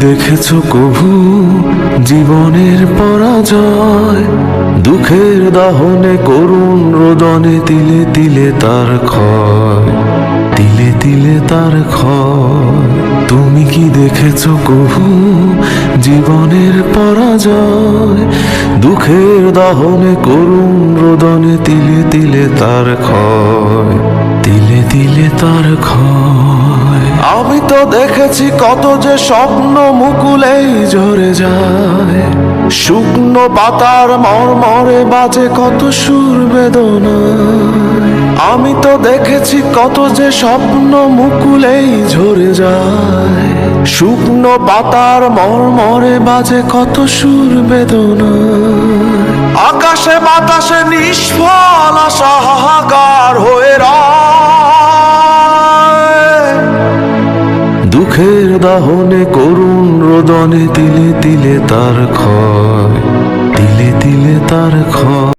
দেখেছো কভু জীবনের পরাজয়? দুঃখের দাহনে করুণ রোদনে তিলে তিলে তার ক্ষয়, তিলে তিলে তার ক্ষয়। তুমি কি দেখেছো কভু জীবনের পরাজয়? দুঃখের দাহনে করুণ রোদনে তিলে তিলে তার ক্ষয়, তিলে তিলে তার ক্ষয়। আমি তো দেখেছি কত যে স্বপ্ন মুকুলেই ঝরে যায়, শুকনো পাতার মরমরে বাজে কত সুর বেদনায়। আমি তো দেখেছি কত যে স্বপ্ন মুকুলেই ঝরে যায়, শুকনো পাতার মরমরে বাজে কত সুর বেদনায়। আকাশে বাতাসে নিষ্ফল আশা হাহাকার হয়ে রয়, দুঃখের দাহনে করুণ রোদনে তিলে তিলে তার ক্ষয়, তিলে তিলে তার ক্ষয়।